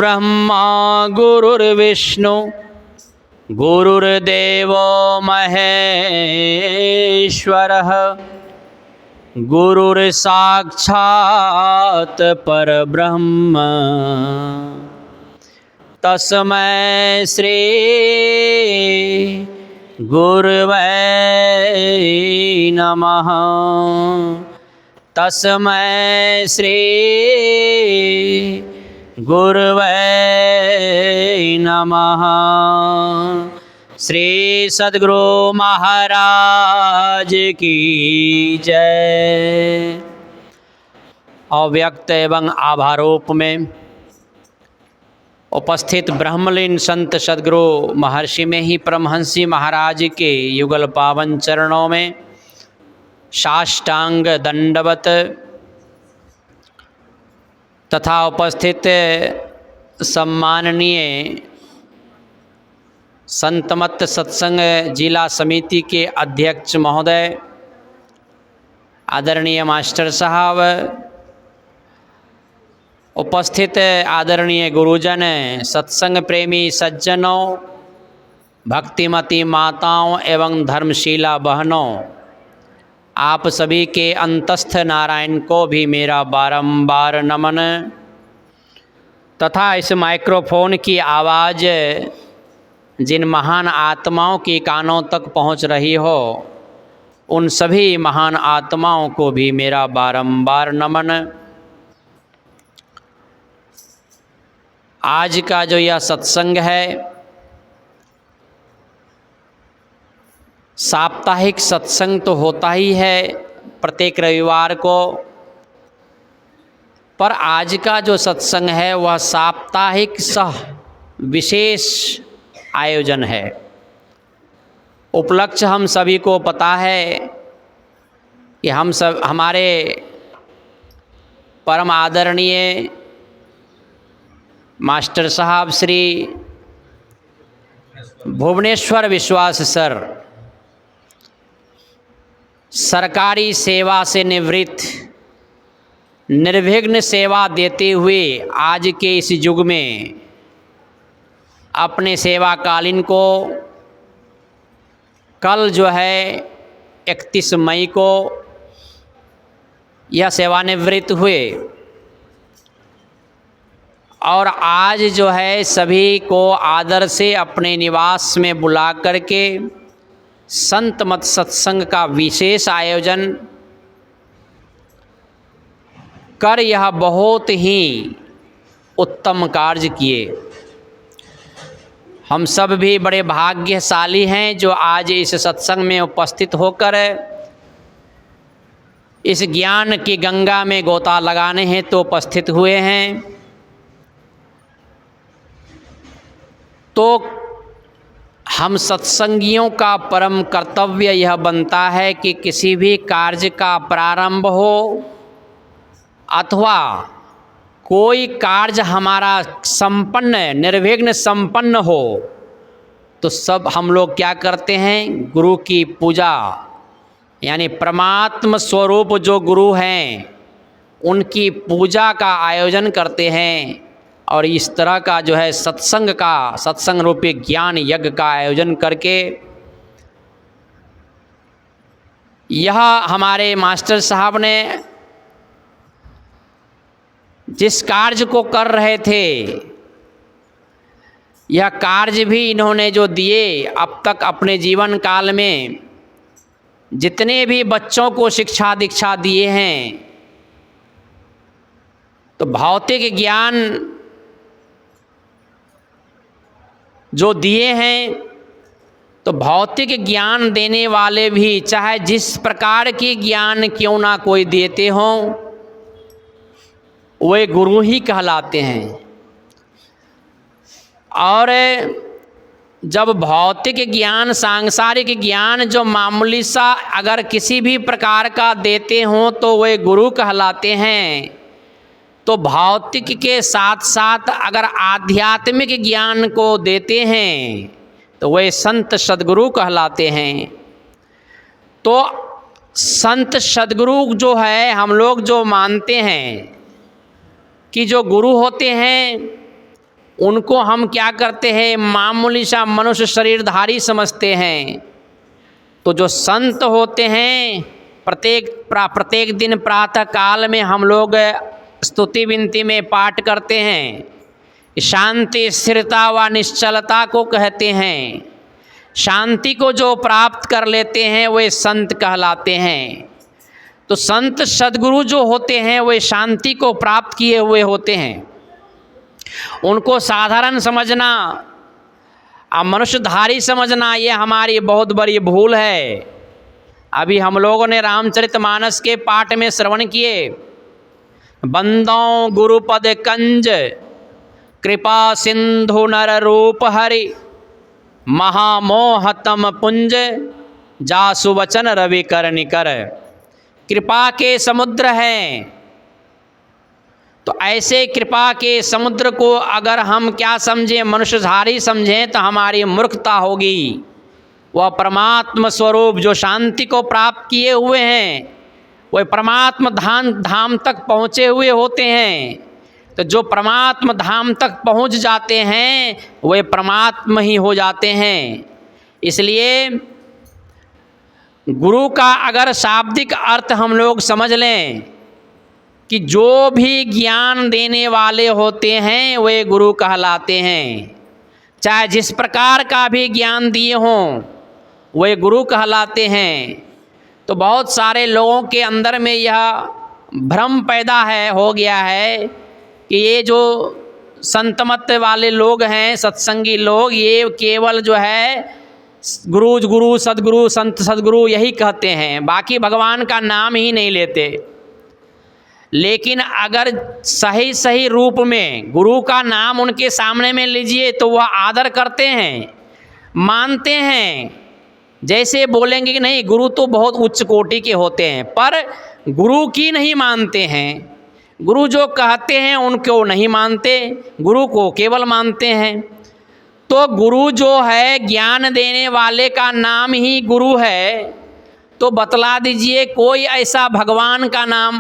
गुरुर्ब्रह्मा गुरुर्विष्णु गुरुर्देवो महेश्वरः गुरुर्साक्षात् परब्रह्म तस्मै श्री गुरवे नमः। तस्मै श्री गुरवे नमः। श्री सद्गुरु महाराज की जय। अव्यक्त एवं आभारोप में उपस्थित ब्रह्मलीन संत सद्गुरु महर्षि में ही परमहंसी महाराज के युगल पावन चरणों में साष्टांग दंडवत तथा उपस्थित सम्माननीय संतमत सत्संग जिला समिति के अध्यक्ष महोदय, आदरणीय मास्टर साहब, उपस्थित आदरणीय गुरुजन, सत्संग प्रेमी सज्जनों, भक्तिमती माताओं एवं धर्मशीला बहनों, आप सभी के अंतस्थ नारायण को भी मेरा बारंबार नमन तथा इस माइक्रोफोन की आवाज़ जिन महान आत्माओं की कानों तक पहुंच रही हो, उन सभी महान आत्माओं को भी मेरा बारंबार नमन। आज का जो यह सत्संग है, साप्ताहिक सत्संग तो होता ही है प्रत्येक रविवार को, पर आज का जो सत्संग है वह साप्ताहिक सह विशेष आयोजन है। उपलक्ष्य हम सभी को पता है कि हमारे परम आदरणीय मास्टर साहब श्री भुवनेश्वर विश्वास सर सरकारी सेवा से निवृत्त निर्विघ्न सेवा देते हुए आज के इस युग में अपने सेवाकालीन को कल जो है 31 मई को यह सेवानिवृत्त हुए और आज जो है सभी को आदर से अपने निवास में बुला करके संत मत सत्संग का विशेष आयोजन कर यह बहुत ही उत्तम कार्य किए। हम सब भी बड़े भाग्यशाली हैं जो आज इस सत्संग में उपस्थित होकर इस ज्ञान की गंगा में गोता लगाने हेतु तो उपस्थित हुए हैं। तो हम सत्संगियों का परम कर्तव्य यह बनता है कि किसी भी कार्य का प्रारंभ हो अथवा कोई कार्य हमारा संपन्न निर्विघ्न संपन्न हो तो सब हम लोग क्या करते हैं, गुरु की पूजा, यानी परमात्म स्वरूप जो गुरु हैं उनकी पूजा का आयोजन करते हैं और इस तरह का जो है सत्संग रूपी ज्ञान यज्ञ का आयोजन करके यह हमारे मास्टर साहब ने जिस कार्य को कर रहे थे, यह कार्य भी इन्होंने जो दिए अब तक अपने जीवन काल में जितने भी बच्चों को शिक्षा दीक्षा दिए हैं, तो भौतिक ज्ञान जो दिए हैं, तो भौतिक ज्ञान देने वाले भी चाहे जिस प्रकार की ज्ञान क्यों ना कोई देते हों, वे गुरु ही कहलाते हैं। और जब भौतिक ज्ञान सांसारिक ज्ञान जो मामूली सा अगर किसी भी प्रकार का देते हों तो वे गुरु कहलाते हैं। तो भौतिक के साथ साथ अगर आध्यात्मिक ज्ञान को देते हैं तो वे संत सद्गुरु कहलाते हैं। तो संत सद्गुरु जो है हम लोग जो मानते हैं कि जो गुरु होते हैं उनको हम क्या करते हैं, मामूली सा मनुष्य शरीरधारी समझते हैं। तो जो संत होते हैं, प्रत्येक दिन प्रातः काल में हम लोग स्तुति विनती में पाठ करते हैं, शांति स्थिरता व निश्चलता को कहते हैं। शांति को जो प्राप्त कर लेते हैं वे संत कहलाते हैं। तो संत सद्गुरु जो होते हैं वे शांति को प्राप्त किए हुए होते हैं। उनको साधारण समझना, मनुष्यधारी समझना, ये हमारी बहुत बड़ी भूल है। अभी हम लोगों ने रामचरितमानस के पाठ में श्रवण किए, बंदों गुरुपद कंज कृपा सिंधु नर रूप हरि, महामोहतम पुंज जासु वचन रवि कर निकर। कृपा के समुद्र हैं। तो ऐसे कृपा के समुद्र को अगर हम क्या समझें, मनुष्यधारी समझें, तो हमारी मूर्खता होगी। वह परमात्मा स्वरूप जो शांति को प्राप्त किए हुए हैं, वह परमात्मा धाम तक पहुँचे हुए होते हैं। तो जो परमात्मा धाम तक पहुँच जाते हैं वे परमात्मा ही हो जाते हैं। इसलिए गुरु का अगर शाब्दिक अर्थ हम लोग समझ लें कि जो भी ज्ञान देने वाले होते हैं वे गुरु कहलाते हैं। चाहे जिस प्रकार का भी ज्ञान दिए हों वे गुरु कहलाते हैं। तो बहुत सारे लोगों के अंदर में यह भ्रम पैदा हो गया है कि ये जो संतमत वाले लोग हैं, सत्संगी लोग, ये केवल जो है गुरु सद्गुरु संत सद्गुरु यही कहते हैं, बाकी भगवान का नाम ही नहीं लेते। लेकिन अगर सही रूप में गुरु का नाम उनके सामने में लीजिए तो वह आदर करते हैं, मानते हैं। जैसे बोलेंगे कि नहीं गुरु तो बहुत उच्च कोटि के होते हैं, पर गुरु की नहीं मानते हैं। गुरु जो कहते हैं उनको नहीं मानते, गुरु को केवल मानते हैं। तो गुरु जो है ज्ञान देने वाले का नाम ही गुरु है। तो बतला दीजिए कोई ऐसा भगवान का नाम,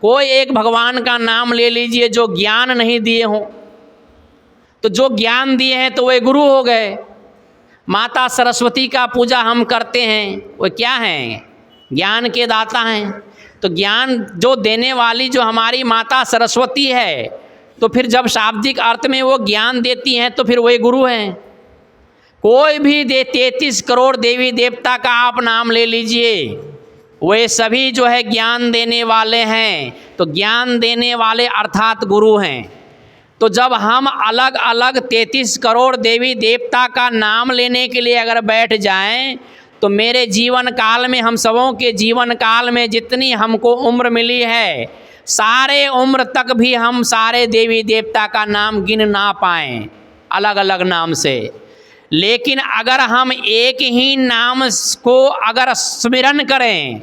कोई एक भगवान का नाम ले लीजिए जो ज्ञान नहीं दिए हों। तो जो ज्ञान दिए हैं तो वे गुरु हो गए। माता सरस्वती का पूजा हम करते हैं, वो क्या हैं? ज्ञान के दाता हैं। तो ज्ञान जो देने वाली जो हमारी माता सरस्वती है, तो फिर जब शाब्दिक अर्थ में वो ज्ञान देती हैं तो फिर वही गुरु हैं। कोई भी 33 करोड़ देवी देवता का आप नाम ले लीजिए, वे सभी जो है ज्ञान देने वाले हैं। तो ज्ञान देने वाले अर्थात गुरु हैं। तो जब हम अलग अलग 33 करोड़ देवी देवता का नाम लेने के लिए अगर बैठ जाएं, तो मेरे जीवन काल में, हम सबों के जीवन काल में जितनी हमको उम्र मिली है, सारे उम्र तक भी हम सारे देवी देवता का नाम गिन ना पाएं अलग अलग नाम से। लेकिन अगर हम एक ही नाम को अगर स्मरण करें,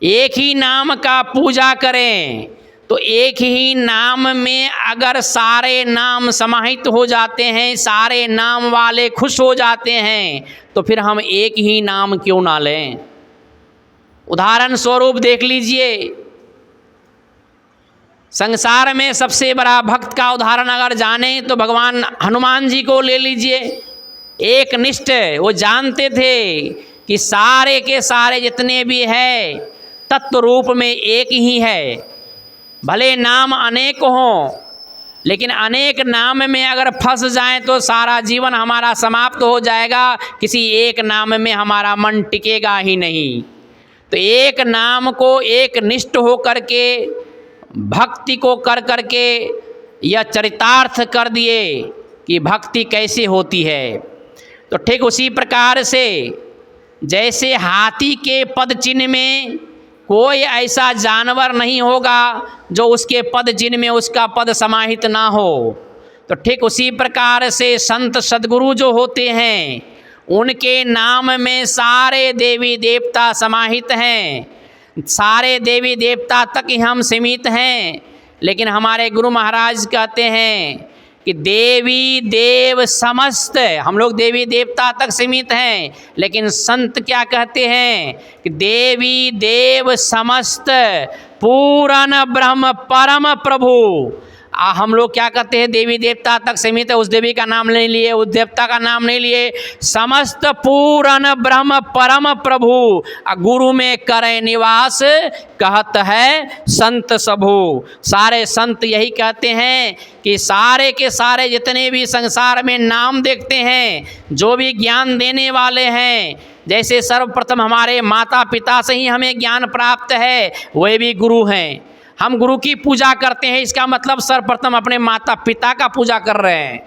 एक ही नाम का पूजा करें, तो एक ही नाम में अगर सारे नाम समाहित हो जाते हैं, सारे नाम वाले खुश हो जाते हैं, तो फिर हम एक ही नाम क्यों ना लें? उदाहरण स्वरूप देख लीजिए, संसार में सबसे बड़ा भक्त का उदाहरण अगर जाने तो भगवान हनुमान जी को ले लीजिए। एक निष्ठ, वो जानते थे कि सारे के सारे जितने भी है तत्व रूप में एक ही है। भले नाम अनेक हों, लेकिन अनेक नाम में अगर फंस जाएं तो सारा जीवन हमारा समाप्त हो जाएगा। किसी एक नाम में हमारा मन टिकेगा ही नहीं। तो एक नाम को एक निष्ठ हो करके, भक्ति को कर करके यह चरितार्थ कर दिए कि भक्ति कैसे होती है। तो ठीक उसी प्रकार से जैसे हाथी के पद चिन्ह में कोई ऐसा जानवर नहीं होगा जो उसके पद चिन्ह में उसका पद समाहित ना हो, तो ठीक उसी प्रकार से संत सद्गुरु जो होते हैं उनके नाम में सारे देवी देवता समाहित हैं। सारे देवी देवता तक ही हम सीमित हैं। लेकिन हमारे गुरु महाराज कहते हैं कि देवी देव समस्त, हम लोग देवी देवता तक सीमित हैं, लेकिन संत क्या कहते हैं कि देवी देव समस्त पूर्ण ब्रह्म परम प्रभु हम लोग क्या करते हैं, देवी देवता तक सीमित है, उस देवी का नाम नहीं लिए, उस देवता का नाम नहीं लिए। समस्त पूर्ण ब्रह्म परम प्रभु गुरु में करे निवास, कहत है संत सबू। सारे संत यही कहते हैं कि सारे के सारे जितने भी संसार में नाम देखते हैं, जो भी ज्ञान देने वाले हैं, जैसे सर्वप्रथम हमारे माता पिता से ही हमें ज्ञान प्राप्त है, वे भी गुरु हैं। हम गुरु की पूजा करते हैं, इसका मतलब सर्वप्रथम अपने माता पिता का पूजा कर रहे हैं।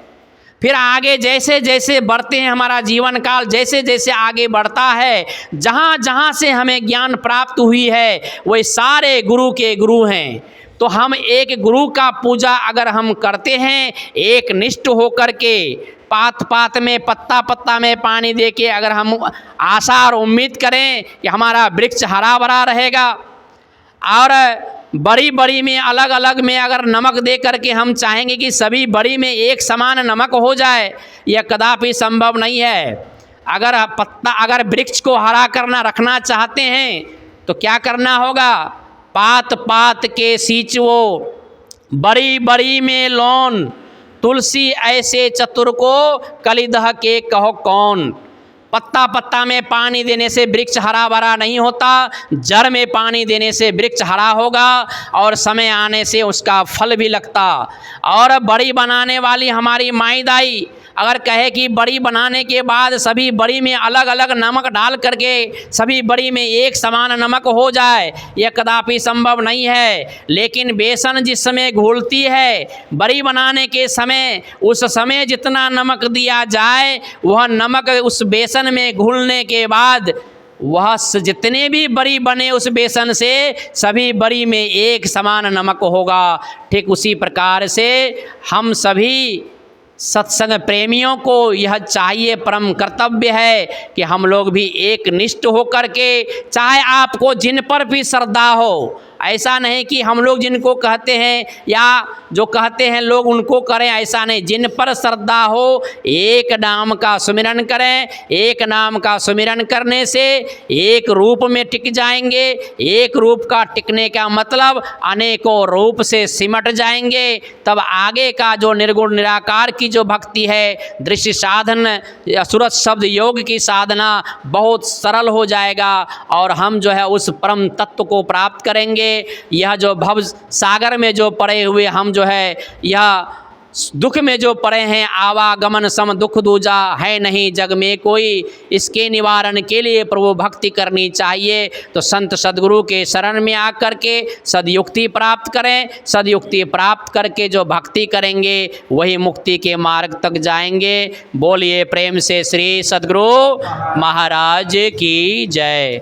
फिर आगे जैसे जैसे बढ़ते हैं, हमारा जीवन काल जैसे जैसे आगे बढ़ता है, जहाँ जहाँ से हमें ज्ञान प्राप्त हुई है, वे सारे गुरु के गुरु हैं। तो हम एक गुरु का पूजा अगर हम करते हैं, एक निष्ठ होकर के, पात पात में, पत्ता पत्ता में पानी दे के अगर हम आशा और उम्मीद करें कि हमारा वृक्ष हरा भरा रहेगा, और बड़ी बड़ी में अलग अलग में अगर नमक दे करके हम चाहेंगे कि सभी बड़ी में एक समान नमक हो जाए, यह कदापि संभव नहीं है। अगर वृक्ष को हरा करना रखना चाहते हैं तो क्या करना होगा, पात पात के सींचो, बड़ी बड़ी में लौन, तुलसी ऐसे चतुर को कलिदह के कहो कौन। पत्ता पत्ता में पानी देने से वृक्ष हरा भरा नहीं होता, जड़ में पानी देने से वृक्ष हरा होगा और समय आने से उसका फल भी लगता। और बड़ी बनाने वाली हमारी माई दाई अगर कहे कि बड़ी बनाने के बाद सभी बड़ी में अलग अलग नमक डाल करके सभी बड़ी में एक समान नमक हो जाए, यह कदापि संभव नहीं है। लेकिन बेसन जिस समय घुलती है, बड़ी बनाने के समय, उस समय जितना नमक दिया जाए, वह नमक उस बेसन में घुलने के बाद वह जितने भी बड़ी बने उस बेसन से सभी बड़ी में एक समान नमक होगा। ठीक उसी प्रकार से हम सभी सत्संग प्रेमियों को यह चाहिए, परम कर्तव्य है कि हम लोग भी एक निष्ठ होकर के, चाहे आपको जिन पर भी श्रद्धा हो, ऐसा नहीं कि हम लोग जिनको कहते हैं या जो कहते हैं लोग उनको करें, ऐसा नहीं। जिन पर श्रद्धा हो, एक नाम का सुमिरन करें। एक नाम का सुमिरन करने से एक रूप में टिक जाएंगे। एक रूप का टिकने का मतलब अनेकों रूप से सिमट जाएंगे। तब आगे का जो निर्गुण निराकार की जो भक्ति है, दृश्य साधन, सूरत शब्द योग की साधना बहुत सरल हो जाएगा और हम जो है उस परम तत्व को प्राप्त करेंगे। यह जो भव सागर में जो पड़े हुए हम जो है, यह दुख में जो पड़े हैं, आवागमन सम दुख दूजा है नहीं जग में कोई, इसके निवारण के लिए प्रभु भक्ति करनी चाहिए। तो संत सद्गुरु के शरण में आकर के सदयुक्ति प्राप्त करें। सदयुक्ति प्राप्त करके जो भक्ति करेंगे वही मुक्ति के मार्ग तक जाएंगे। बोलिए प्रेम से श्री सद्गुरु महाराज की जय।